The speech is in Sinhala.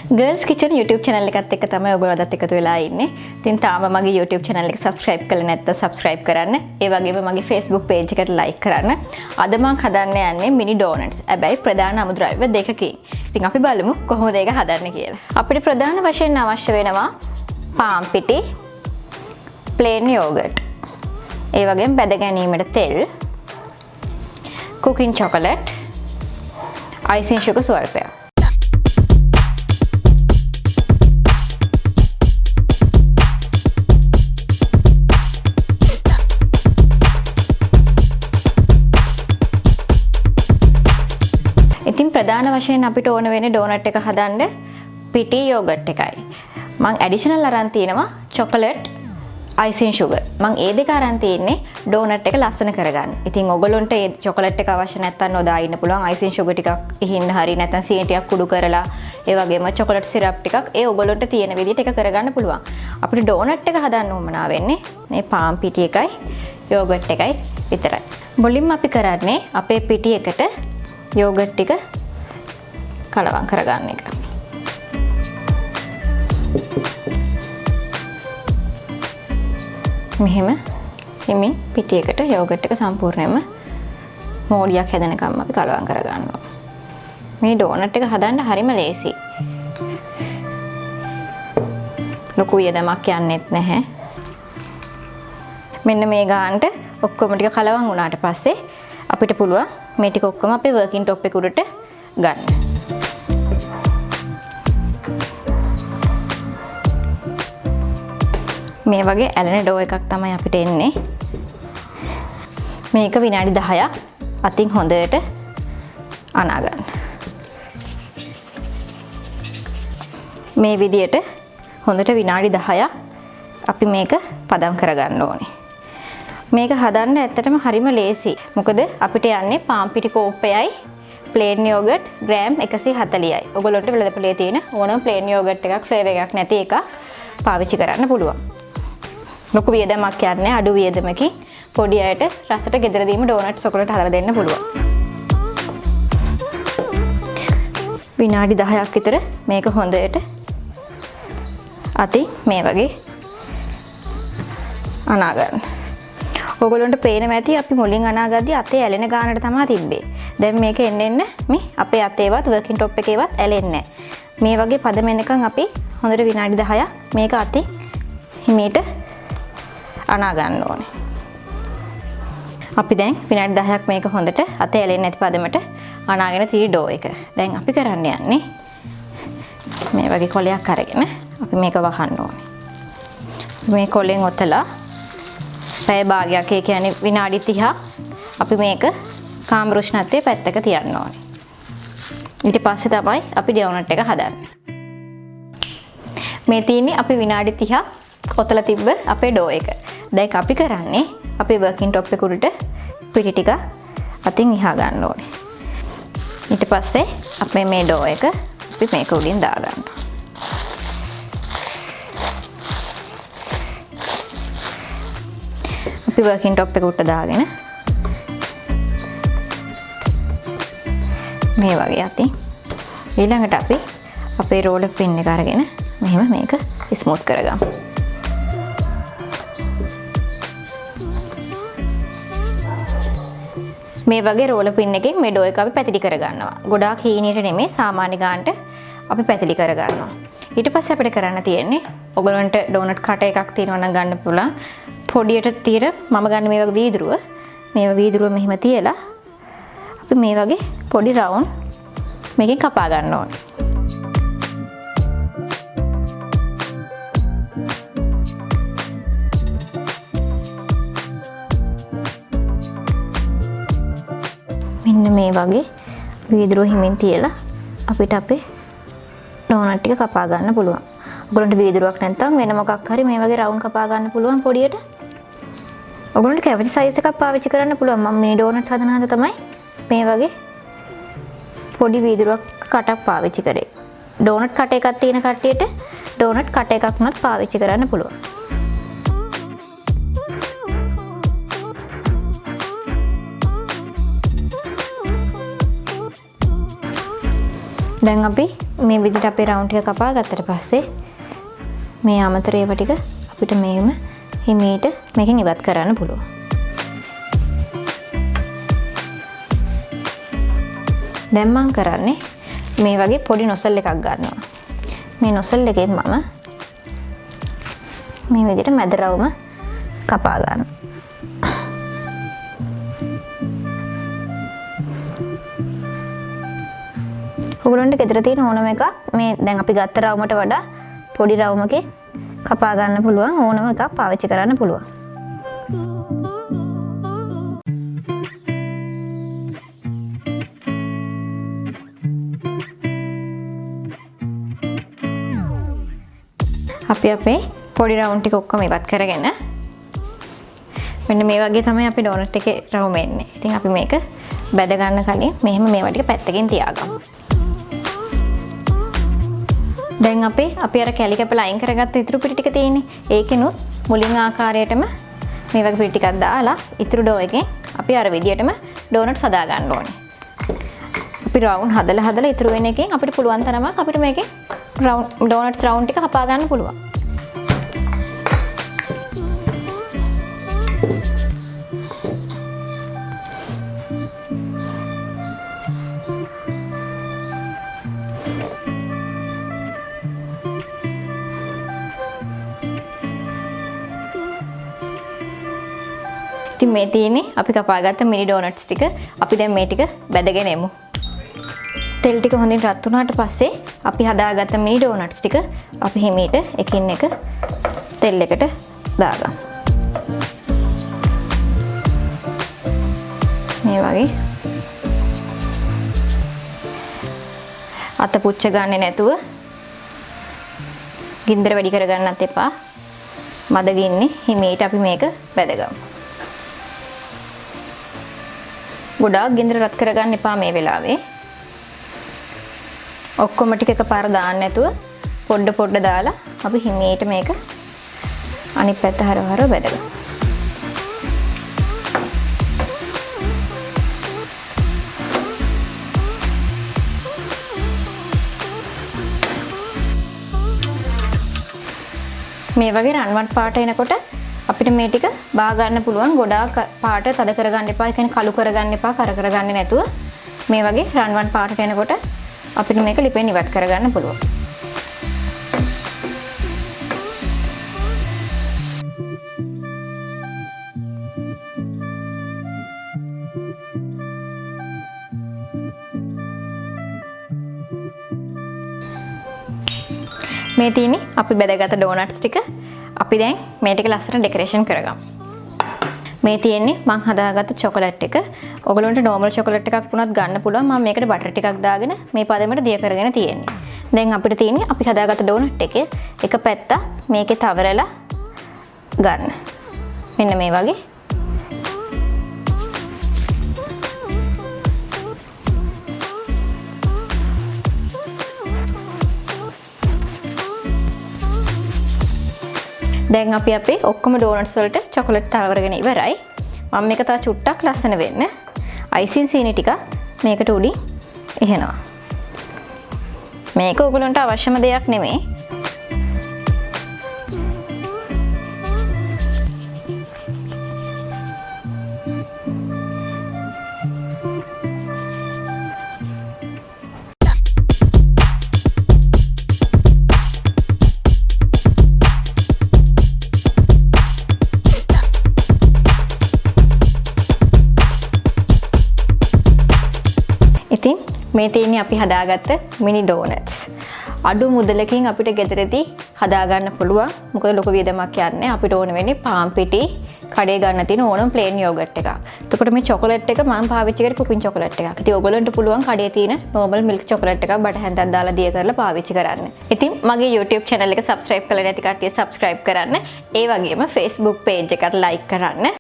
Girls Kitchen YouTube channel එකත් එක්ක තමයි ඔයගොල්ලෝ අදත් එකතු වෙලා ඉන්නේ. ඉතින් තාම මගේ YouTube channel එක subscribe කරලා නැත්නම් subscribe කරන්න. ඒ වගේම මගේ Facebook page එකට like කරන්න. අද මම හදන්න යන්නේ mini donuts. හැබැයි ප්‍රධාන අමුද්‍රව්‍ය දෙකකින්. ඉතින් අපි බලමු කොහොමද ඒක හදන්නේ කියලා. අපිට ප්‍රධාන වශයෙන් අවශ්‍ය වෙනවා පාන් පිටි, plain yogurt. ඒ වගේම බැද ගැනීමට තෙල්, cooking chocolate, icing sugar ස්වල්පයක්. ඉතින් ප්‍රධාන වශයෙන් අපිට ඕන වෙන්නේ ඩෝනට් එක හදන්න පිටි යෝගට් එකයි. මම ඇඩිෂනල් අරන් තිනවා chocolate icing sugar. මම ඒ දෙක අරන් තින්නේ ඩෝනට් එක ලස්සන කරගන්න. ඉතින් ඔයගොල්ලන්ට ඒ chocolate එක අවශ්‍ය නැත්නම් නොදා ඉන්න පුළුවන්. icing sugar ටිකක් ඉහින්න හරි නැත්නම් සීනි ටිකක් කුඩු කරලා ඒ වගේම chocolate syrup ටිකක් ඒ ඔයගොල්ලන්ට තියෙන විදිහට එක කරගන්න පුළුවන්. අපිට ඩෝනට් එක හදන්න උවමනා වෙන්නේ මේ පාන් පිටි එකයි යෝගට් එකයි විතරයි. මුලින්ම අපි කරන්නේ අපේ පිටි එකට යෝගට් ටික කලවම් කරගන්න එක. මෙහෙම හිමින් පිටි එකට යෝගට් එක සම්පූර්ණයෙන්ම මෝඩියක් හැදෙනකම් අපි කලවම් කරගන්නවා. මේ ඩෝනට් එක හදන්න හරිම ලේසි. ලොකු යදමක් යන්නෙත් නැහැ. මෙන්න මේ ගානට ඔක්කොම ටික කලවම් වුණාට පස්සේ අපිට පුළුවන් මේ ටික ඔක්කොම අපේ working top එක උඩට ගන්න. මේ වගේ ඇලෙන ඩෝ එකක් තමයි අපිට එන්නේ. මේක විනාඩි 10ක් අතින් හොඳට අනා ගන්න. මේ විදියට හොඳට විනාඩි 10ක් අපි මේක පදම් කරගන්න ඕනේ. මේක හදන්න ඇත්තටම හරිම ලේසි. මොකද අපිට යන්නේ පාන් පිටි කෝප්පයයි plain yogurt ග්‍රෑම් 140යි. ඔයගොල්ලන්ට වෙළඳපොලේ තියෙන ඕනම plain yogurt එකක් ෆ්ලේවර් එකක් නැති එකක් පාවිච්චි කරන්න පුළුවන්. ලොකු වියදමක් යන්නේ අඩු වියදමකින් පොඩි අයට රසට ගෙදරදීම ඩෝනට්ස් ඔයගොල්ලන්ට හදලා දෙන්න පුළුවන්. විනාඩි 10ක් විතර මේක හොඳට අතින් මේ වගේ අනා ගන්න. ඔයගොල්ලන්ට පේනවා ඇති අපි මුලින් අනාගද්දී අතේ ඇලෙන ගානට තමයි තිබ්බේ. දැන් මේක එන්න මේ අපේ අතේවත් working top එකේවත් ඇලෙන්නේ නැහැ. මේ වගේ පදම එනකන් අපි හොඳට විනාඩි 10ක් මේක අතින් හිමීට අනා ගන්න ඕනේ. අපි දැන් විනාඩි 10ක් මේක හොඳට අතේ ඇලෙන්නේ නැති පදමට අනාගෙන තිරි ඩෝ එක. දැන් අපි කරන්න යන්නේ මේ වගේ කොලයක් අරගෙන අපි මේක වහන්න ඕනේ. මේ කොලෙන් ඔතලා පැය භාගයක් ඒ කියන්නේ විනාඩි 30ක් අපි මේක කාමර උෂ්ණත්වයේ පැත්තක තියන්න ඕනේ. ඊට පස්සේ තමයි අපි ඩෝනට් එක හදන්නේ. මේ තියෙන්නේ අපි විනාඩි 30ක් ඔතලා තිබ්බ අපේ ඩෝ එක. දැන් අපි කරන්නේ අපේ working top එක උඩට පිටි ටික අතින් ඉහා ගන්න ඕනේ. ඊට පස්සේ අපේ මේ ඩෝ එක අපි මේක උඩින් දා ගන්නවා. අපි working top එක උඩට දාගෙන මේ වගේ අතින් ඊළඟට අපි අපේ roller pin එක අරගෙන මෙහෙම මේක ස්මූත් කරගමු. මේ වගේ roller pin එකෙන් මේ ඩෝ එක අපි පැතිලි කරගන්නවා. ගොඩාක් හීනියට නෙමෙයි සාමාන්‍ය ගානට අපි පැතිලි කරගන්නවා. ඊට පස්සේ අපිට කරන්න තියෙන්නේ ඔයගලන්ට ඩෝනට් කට එකක් තියෙනවා නම් ගන්න පුළුවන්. පොඩියට තියෙන මම ගන්න මේ වගේ වීදුරුව. මේ වීදුරුව මෙහෙම තියලා අපි මේ වගේ පොඩි රවුන්ඩ් මේකෙන් කපා ගන්න ඕනේ. මෙන්න මේ වගේ වීදුරුව හිමින් තියලා අපිට අපේ ඩෝනට් ටික කපා ගන්න පුළුවන්. ඔයගොල්ලන්ට වීදුරුවක් නැත්නම් වෙන මොකක් හරි මේ වගේ රවුන්ඩ් කපා ගන්න පුළුවන් පොඩියට. ඔයගොල්ලන්ට කැමති සයිස් එකක් පාවිච්චි කරන්න පුළුවන්. මම මිනි ඩෝනට් හදන හද තමයි මේ වගේ පොඩි වීදුරුවක් කටක් පාවිච්චි කරේ. ඩෝනට් කට එකක් තියෙන කට්ටියට ඩෝනට් කට එකක් උනත් පාවිච්චි කරන්න පුළුවන්. දැන් අපි මේ විදිහට අපේ රවුන්ඩ් ටික කපා ගත්තට පස්සේ මේ අමතර ඒවා ටික අපිට මේම හිමීට මේකෙන් ඉවත් කරන්න පුළුවන්. දැන් මම කරන්නේ මේ වගේ පොඩි නොසල් එකක් ගන්නවා. මේ නොසල් එකෙන් මම මේ විදිහට මැද රවුම කපා ගන්නවා. ඔයගොල්ලන්ට ගෙදර තියෙන ඕනම එකක් මේ දැන් අපි ගත්ත රවුමට වඩා පොඩි රවුමකින් කපා ගන්න පුළුවන් ඕනම එකක් පාවිච්චි කරන්න පුළුවන්. අපි අපේ පොඩි රවුන්ඩ් ටික ඔක්කොම ඉවත් කරගෙන මෙන්න මේ වගේ තමයි අපි ඩෝනට් එකේ රවුම එන්නේ. ඉතින් අපි මේක බැද ගන්න කලින් මෙහෙම මේවා ටික පැත්තකින් තියාගමු. දැන් අපි අර කැලි කැපලා අයින් කරගත්ත ඉතුරු පිටි ටික තියෙන්නේ. ඒකෙනුත් මුලින් ආකාරයටම මේ වගේ පිටි ටිකක් දාලා ඉතුරු ඩෝ එකෙන් අපි අර විදියටම ඩෝනට්ස් හදා ගන්න ඕනේ. අපි රවුන්ඩ් හදලා ඉතුරු වෙන එකෙන් අපිට පුළුවන් තරමක් අපිට මේකේ ඩෝනට්ස් රවුන්ඩ් ටික කපා ගන්න පුළුවන්. ඉතින් මේ තියෙන්නේ අපි කපාගත්ත මිනි ඩෝනට්ස් ටික. අපි දැන් මේ ටික බැදගෙන එමු. තෙල් ටික හොඳින් රත් වුණාට පස්සේ අපි හදාගත්ත මිනි ඩෝනට්ස් ටික අපි හිමීට එකින් එක තෙල් එකට දාගමු. මේ වගේ අත පුච්ච ගන්නේ නැතුව ගින්දර වැඩි කරගන්නත් එපා. මද ගින්නේ හිමීට අපි මේක බැදගමු. ගොඩාක් ගින්දර රත් කරගන්න එපා මේ වෙලාවේ. ඔක්කොම ටික එකපාර දාන්න නැතුව පොඩ දාලා අපි හිමීට මේක අනිත් පැත්ත හරවහර බැදගමු. මේ වගේ රන්වන් පාට එනකොට අපිට මේ ටික බා ගන්න පුළුවන්. ගොඩාක් පාට තද කරගන්න එපා. ඒ කියන්නේ කළු කරගන්න එපා. කර කරගන්නේ නැතුව මේ වගේ රන්වන් පාටට එනකොට අපිට මේක ලිපෙන් ඉවත් කරගන්න පුළුවන්. මේ තියෙන්නේ අපි බෙදගත්ත ඩෝනට්ස් ටික. අපි දැන් මේ ටික ලස්සන ඩෙකොරේෂන් කරගමු. මේ තියෙන්නේ මං හදාගත්ත චොකලට් එක. ඔයගොල්ලන්ට නෝමල් චොකලට් එකක් වුණත් ගන්න පුළුවන්. මම මේකට බටර් ටිකක් දාගෙන මේ පදෙමට දිය කරගෙන තියෙන්නේ. දැන් අපිට තියෙන්නේ අපි හදාගත්ත ඩෝනට් එකේ එක පැත්තක් මේකේ තවරලා ගන්න. මෙන්න මේ වගේ. දැන් අපි අපේ ඔක්කොම ඩෝනට්ස් වලට චොකලට් තවරගෙන ඉවරයි. මම මේක තව චුට්ටක් ලස්සන වෙන්න අයිසින් සීනි ටිකක් මේකට උඩින් එහෙනවා. මේක ඔයගලන්ට අවශ්‍යම දෙයක් නෙමෙයි. ඉතින් මේ තියෙන්නේ අපි හදාගත්ත මිනි ඩෝනට්ස්. අඩු මුදලකින් අපිට ගෙදරදී හදාගන්න පුළුවන්. මොකද ලොකු වියදමක් යන්නේ. අපිට ඕන වෙන්නේ පාන් පිටි, කඩේ ගන්න තියෙන ඕනම ප්ලේන් යෝගට් එකක්. එතකොට මේ චොකලට් එක මම පාවිච්චි කරේ කුකින් චොකලට් එකක්. ඉතින් ඔයගොල්ලන්ට පුළුවන් කඩේ තියෙන normal milk චොකලට් එකක් බට හැන්දක් දාලා දිය කරලා පාවිච්චි කරන්න. ඉතින් මගේ YouTube channel එක subscribe කරලා නැති කට්ටිය subscribe කරන්න. ඒ වගේම Facebook page එකට like කරන්න.